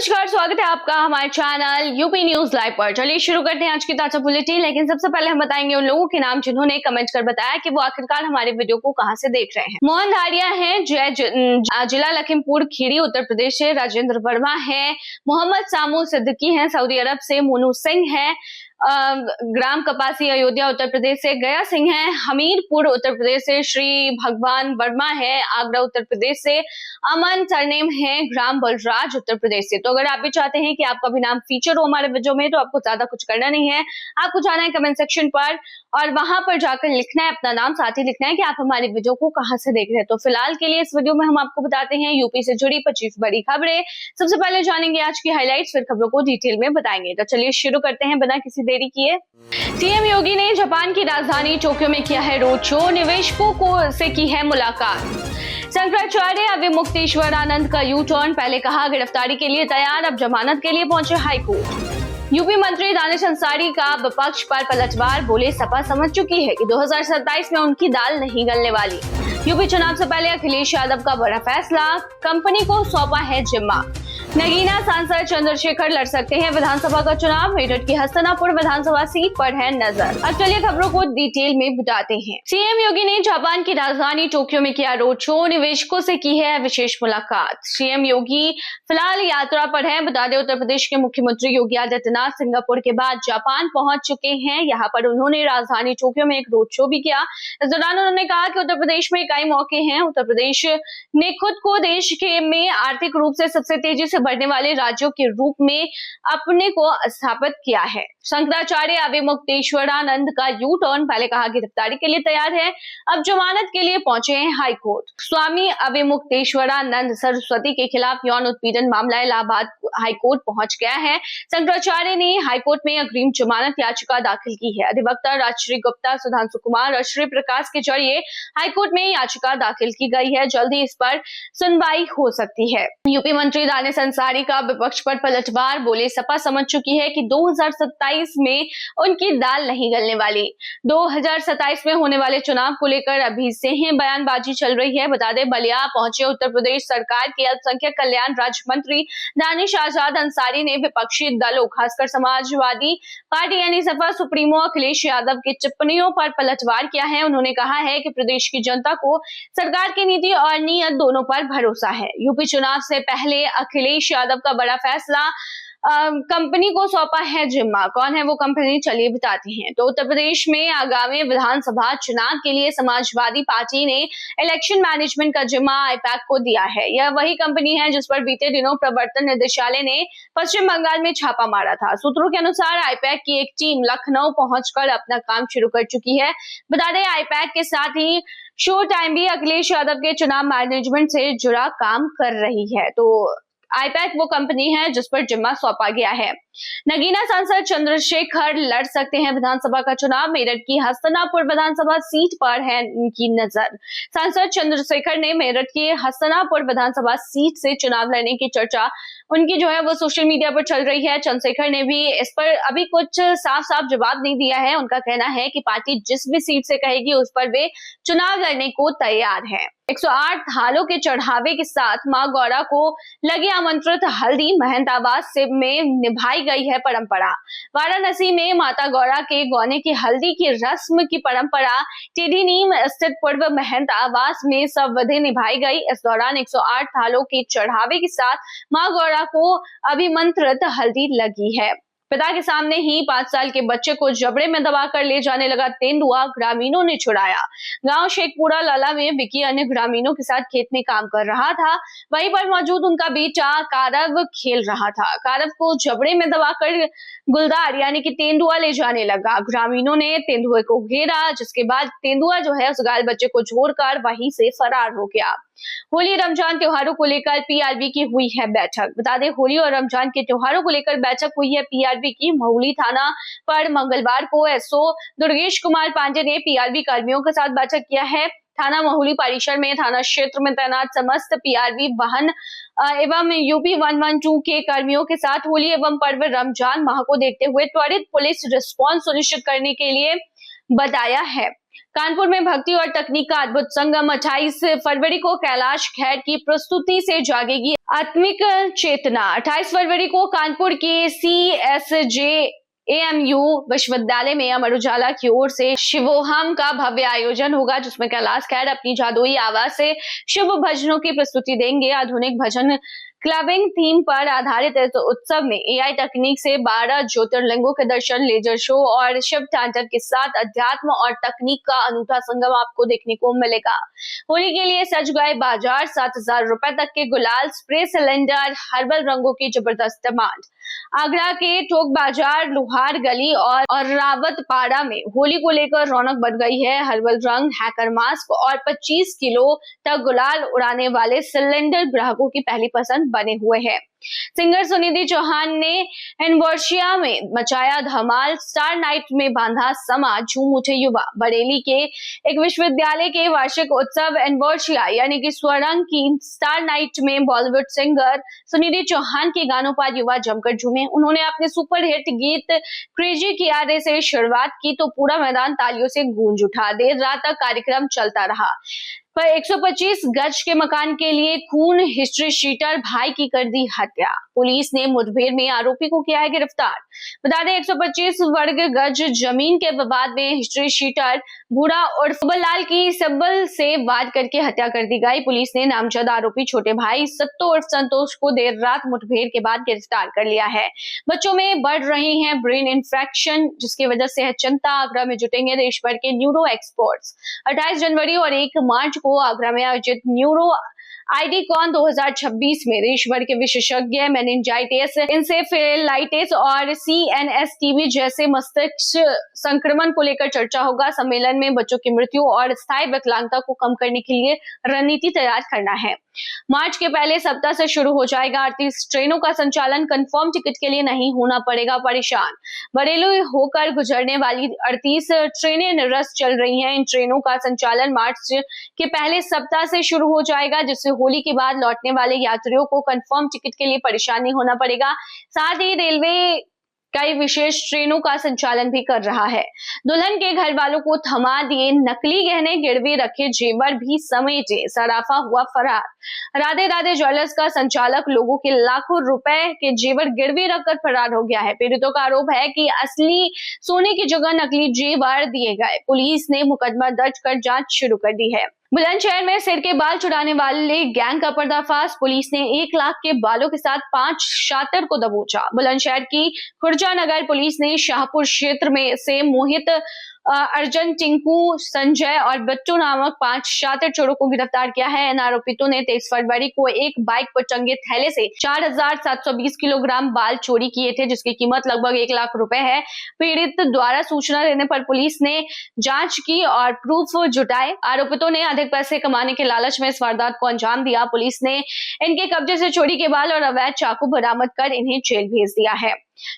नमस्कार, स्वागत है आपका हमारे चैनल यूपी न्यूज लाइव पर। चलिए शुरू करते हैं आज की ताजा बुलेटिन। लेकिन सबसे पहले हम बताएंगे उन लोगों के नाम जिन्होंने कमेंट कर बताया कि वो आखिरकार हमारे वीडियो को कहां से देख रहे हैं। मोहन धारिया हैं, जिला लखीमपुर खीरी उत्तर प्रदेश से। राजेंद्र वर्मा है, मोहम्मद सामू सिद्दीकी हैं, सऊदी अरब से। मोनू सिंह है, ग्राम कपासी अयोध्या उत्तर प्रदेश से। गया सिंह है, हमीरपुर उत्तर प्रदेश से। श्री भगवान वर्मा है, आगरा उत्तर प्रदेश से। अमन सरनेम है, ग्राम बलराज उत्तर प्रदेश से। तो अगर आप भी चाहते हैं कि आपका भी नाम फीचर हो हमारे वीडियो में, तो आपको ज्यादा कुछ करना नहीं है, आपको जाना है कमेंट सेक्शन पर और वहां पर जाकर लिखना है अपना नाम, साथ ही लिखना है कि आप हमारी वीडियो को कहां से देख रहे हैं। तो फिलहाल के लिए इस वीडियो में हम आपको बताते हैं यूपी से जुड़ी 25 बड़ी खबरें। सबसे पहले जानेंगे आज की हाइलाइट्स, फिर खबरों को डिटेल में बताएंगे। तो चलिए शुरू करते हैं बिना किसी देरी किए। सीएम योगी ने जापान की राजधानी टोक्यो में किया है रोड शो, निवेशकों से की है मुलाकात। शंकराचार्य अविमुक्तेश्वरानंद का यू टर्न, पहले कहा गिरफ्तारी के लिए तैयार, अब जमानत के लिए पहुंचे हाईकोर्ट। यूपी मंत्री दानिश अंसारी का विपक्ष पर पलटवार, बोले सपा समझ चुकी है कि 2027 में उनकी दाल नहीं गलने वाली। यूपी चुनाव से पहले अखिलेश यादव का बड़ा फैसला, कंपनी को सौंपा है जिम्मा। नगीना सांसद चंद्रशेखर लड़ सकते हैं विधानसभा का चुनाव, मेरठ की हस्तिनापुर विधानसभा सीट पर है नजर। अब चलिए खबरों को डिटेल में बताते हैं। सीएम योगी ने जापान की राजधानी टोक्यो में किया रोड शो, निवेशकों से की है विशेष मुलाकात। सीएम योगी फिलहाल यात्रा पर है। बता दें, उत्तर प्रदेश के मुख्यमंत्री योगी आदित्यनाथ सिंगापुर के बाद जापान पहुंच चुके हैं। यहाँ पर उन्होंने राजधानी टोक्यो में एक रोड शो भी किया। इस दौरान उन्होंने कहा कि उत्तर प्रदेश में कई मौके हैं। उत्तर प्रदेश ने खुद को देश में आर्थिक रूप से सबसे तेजी से बढ़ने वाले राज्यों के रूप में अपने को स्थापित किया है। शंकराचार्य अविमुक्तेश्वरानंद का यू टर्न, पहले कहा गिरफ्तारी के लिए तैयार है, अब जमानत के लिए पहुंचे हैं हाईकोर्ट। स्वामी अविमुक्तेश्वरानंद सरस्वती के खिलाफ यौन उत्पीड़न मामला इलाहाबाद हाईकोर्ट पहुंच गया है। शंकराचार्य ने हाईकोर्ट में अग्रिम जमानत याचिका दाखिल की है। अधिवक्ता राजश्री गुप्ता, सुधांशु कुमार और श्री प्रकाश के जरिए हाईकोर्ट में याचिका दाखिल की गई है। जल्दी इस पर सुनवाई हो सकती है। यूपी मंत्री दानिश अंसारी का विपक्ष पर पलटवार, बोले सपा समझ चुकी है कि 2027 में उनकी दाल नहीं गलने वाली। 2027 में होने वाले चुनाव को लेकर अभी से ही बयानबाजी चल रही है। बता दें, बलिया पहुंचे उत्तर प्रदेश सरकार के अल्पसंख्यक कल्याण राज्य मंत्री दानिश आजाद अंसारी ने विपक्षी दलों, खासकर समाजवादी पार्टी यानी सपा सुप्रीमो अखिलेश यादव की टिप्पणियों पर पलटवार किया है। उन्होंने कहा है कि प्रदेश की जनता को सरकार की नीति और नीयत दोनों पर भरोसा है। यूपी चुनाव से पहले अखिलेश यादव का बड़ा फैसला, कंपनी को सौंपा है जिम्मा। कौन है वो कंपनी, चलिए बताते हैं। तो उत्तर प्रदेश में आगामी विधानसभा चुनाव के लिए समाजवादी पार्टी ने इलेक्शन मैनेजमेंट का जिम्मा आईपैक को दिया है। यह वही कंपनी है जिस पर बीते दिनों प्रवर्तन निदेशालय ने पश्चिम बंगाल में छापा मारा था। सूत्रों के अनुसार आईपैक की एक टीम लखनऊ पहुंचकर अपना काम शुरू कर चुकी है। बता दें, आईपैक के साथ ही शो टाइम भी अखिलेश यादव के चुनाव मैनेजमेंट से जुड़ा काम कर रही है। तो आईपैक वो कंपनी है जिस पर जिम्मा सौंपा गया है। नगीना सांसद चंद्रशेखर लड़ सकते हैं विधानसभा का चुनाव, मेरठ की हस्तिनापुर विधानसभा सीट पर है उनकी नजर। सांसद चंद्रशेखर ने मेरठ की हस्तिनापुर विधानसभा सीट से चुनाव लड़ने की चर्चा उनकी जो है वो सोशल मीडिया पर चल रही है। चंद्रशेखर ने भी इस पर अभी कुछ साफ साफ जवाब नहीं दिया है। उनका कहना है कि पार्टी जिस भी सीट से कहेगी उस पर वे चुनाव लड़ने को तैयार है। 108 थालों के चढ़ावे के साथ मां गौरा को लगी आमंत्रित हल्दी, महंत आवास में निभाई गई है परंपरा। वाराणसी में माता गौरा के गौने की हल्दी की रस्म की परंपरा टीडी नीम स्थित पूर्व महंत आवास में सविधि निभाई गई। इस दौरान 108 थालों के चढ़ावे के साथ मां गौरा को अभिमंत्रित हल्दी लगी है। पिता के सामने ही 5 साल के बच्चे को जबड़े में दबाकर ले जाने लगा तेंदुआ, ग्रामीणों ने छुड़ाया। गांव शेखपुरा लाला में विकी अन्य ग्रामीणों के साथ खेत में काम कर रहा था। वहीं पर मौजूद उनका बेटा कारव खेल रहा था। कारव को जबड़े में दबाकर गुलदार यानी कि तेंदुआ ले जाने लगा। ग्रामीणों ने तेंदुए को घेरा, जिसके बाद तेंदुआ जो है उस घायल बच्चे को छोड़कर वहीं से फरार हो गया। होली रमजान त्योहारों को लेकर पीआरबी की हुई है बैठक। बता दें, होली और रमजान के त्योहारों को लेकर बैठक हुई है पीआरबी की। महुली थाना पर मंगलवार को एसओ दुर्गेश कुमार पांडे ने पीआरबी कर्मियों के साथ बैठक किया है। थाना महुली परिसर में थाना क्षेत्र में तैनात समस्त पीआरबी वाहन एवं यूपी 112 के कर्मियों के साथ होली एवं पर्व रमजान माह को देखते हुए त्वरित पुलिस रिस्पांस सुनिश्चित करने के लिए बताया है। कानपुर में भक्ति और तकनीक का अद्भुत संगम। 28 फरवरी को कैलाश खेर की प्रस्तुति से जागेगी आत्मिक चेतना। 28 फरवरी को कानपुर के CSJ AMU विश्वविद्यालय में अमर उजाला की ओर से शिवोहम का भव्य आयोजन होगा, जिसमें कैलाश खेर अपनी जादुई आवाज से शिव भजनों की प्रस्तुति देंगे। आधुनिक भजन क्लबिंग थीम पर आधारित इस उत्सव में AI तकनीक से 12 ज्योतिर्लिंगों के दर्शन, लेजर शो और शिव तांडव के साथ अध्यात्म और तकनीक का अनूठा संगम आपको देखने को मिलेगा। होली के लिए सज गए बाजार। 7,000 रुपए तक के गुलाल, स्प्रे सिलेंडर, हर्बल रंगों की जबरदस्त डिमांड। आगरा के टोक बाजार, लोहार गली और रावतपाड़ा में होली को लेकर रौनक बढ़ गई है। हर्बल रंग, हैकर मास्क और 25 किलो तक गुलाल उड़ाने वाले सिलेंडर ग्राहकों की पहली पसंद बने हुए हैं। सिंगर सुनिधि चौहान ने एनवर्शिया में मचाया धमाल। स्टार नाइट में बांधा समा, झूम उठे युवा। बरेली के एक विश्वविद्यालय के वार्षिक उत्सव एनवर्शिया यानी कि स्वरंग की स्टार नाइट में बॉलीवुड सिंगर सुनिधि चौहान के गानों पर युवा जमकर झूमे। उन्होंने अपने सुपर हिट गीत क्रेजी कियारे से शुरुआत की तो पूरा मैदान तालियों से गूंज उठा। देर रात तक कार्यक्रम चलता रहा। पर 125 गज के मकान के लिए खून, हिस्ट्री शीटर भाई की कर दी हत्या। पुलिस ने मुठभेड़ में आरोपी को किया है गिरफ्तार। बता दें 125 वर्ग गज जमीन के विवाद में हिस्ट्री शीटर बूढ़ा उर्फ लाल की सबल से वार करके हत्या कर दी गई। पुलिस ने नामजद आरोपी छोटे भाई सत्तो उर्फ संतोष को देर रात मुठभेड़ के बाद गिरफ्तार कर लिया है। बच्चों में बढ़ रहे हैं ब्रेन इन्फेक्शन, जिसकी वजह से है चिंता। आगरा में जुटेंगे देश भर के न्यूरो एक्सपर्ट्स। 28 जनवरी और 1 मार्च को आगरा में आयोजित न्यूरो आईडीकॉन 2026 में देश भर के विशेषज्ञ मेनिंजाइटिस, इंसेफेलाइटिस और CNS-TB जैसे मस्तिष्क संक्रमण को लेकर चर्चा होगा। सम्मेलन में बच्चों की मृत्यु और स्थायी विकलांगता को कम करने के लिए रणनीति तैयार करना है। मार्च के पहले सप्ताह से शुरू हो जाएगा 38 ट्रेनों का संचालन। कंफर्म टिकट के लिए नहीं होना पड़ेगा परेशान। बरेली होकर गुजरने वाली 38 ट्रेनें निरस्त चल रही हैं। इन ट्रेनों का संचालन मार्च के पहले सप्ताह से शुरू हो जाएगा, जिससे होली के बाद लौटने वाले यात्रियों को कंफर्म टिकट के लिए परेशान नहीं होना पड़ेगा। साथ ही रेलवे कई विशेष ट्रेनों का संचालन भी कर रहा है। दुल्हन के घर वालों को थमा दिए नकली गहने, गिरवी रखे जेवर भी समेटे, सराफा हुआ फरार। राधे राधे ज्वेलर्स का संचालक लोगों के लाखों रुपए के जेवर गिरवी रखकर फरार हो गया है। पीड़ितों का आरोप है कि असली सोने की जगह नकली जेवर दिए गए। पुलिस ने मुकदमा दर्ज कर जांच शुरू कर दी है। बुलंदशहर में सिर के बाल चुराने वाले गैंग का पर्दाफाश। पुलिस ने 1 लाख के बालों के साथ 5 शातिर को दबोचा। बुलंदशहर की खुर्जा नगर पुलिस ने शाहपुर क्षेत्र में से मोहित, अर्जुन, टिंकू, संजय और बिट्टू नामक 5 शातिर चोरों को गिरफ्तार किया है। इन आरोपितों ने 23 फरवरी को एक बाइक पर टंगे थैले से 4,720 किलोग्राम बाल चोरी किए थे, जिसकी कीमत लगभग 1 लाख रुपए है। पीड़ित द्वारा सूचना देने पर पुलिस ने जांच की और प्रूफ जुटाए। आरोपितों ने अधिक पैसे कमाने के लालच में इस वारदात को अंजाम दिया। पुलिस ने इनके कब्जे से चोरी के बाल और अवैध चाकू बरामद कर इन्हें जेल भेज दिया है।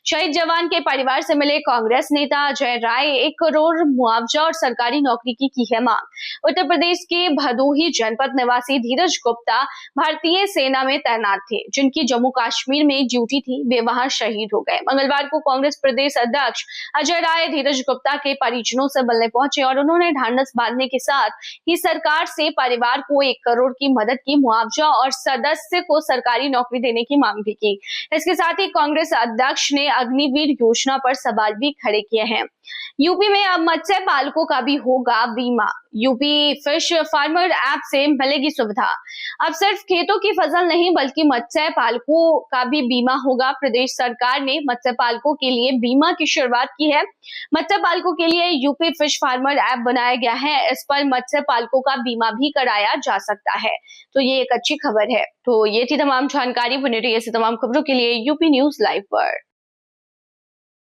शहीद जवान के परिवार से मिले कांग्रेस नेता अजय राय। 1 करोड़ मुआवजा और सरकारी नौकरी की है मांग। उत्तर प्रदेश के भदोही जनपद निवासी धीरज गुप्ता भारतीय सेना में तैनात थे, जिनकी जम्मू कश्मीर में ड्यूटी थी। वे वहां शहीद हो गए। मंगलवार को कांग्रेस प्रदेश अध्यक्ष अजय राय धीरज गुप्ता के परिजनों से मिलने पहुंचे और उन्होंने ढांढस बांधने के साथ ही सरकार से परिवार को 1 करोड़ की मदद की, मुआवजा और सदस्य को सरकारी नौकरी देने की मांग भी की। इसके साथ ही कांग्रेस अध्यक्ष ने अग्निवीर योजना पर सवाल भी खड़े किए हैं। यूपी में अब मत्स्य पालकों का भी होगा बीमा। यूपी फिश फार्मर ऐप से मिलेगी सुविधा। अब सिर्फ खेतों की फसल नहीं बल्कि मत्स्य पालकों का भी बीमा होगा। प्रदेश सरकार ने मत्स्य पालकों के लिए बीमा की शुरुआत की है। मत्स्य पालकों के लिए यूपी फिश फार्मर ऐप बनाया गया है। इस पर मत्स्य पालकों का बीमा भी कराया जा सकता है, तो ये एक अच्छी खबर है। तो ये थी तमाम जानकारी। बने रहिए ऐसी तमाम खबरों के लिए यूपी न्यूज लाइव पर।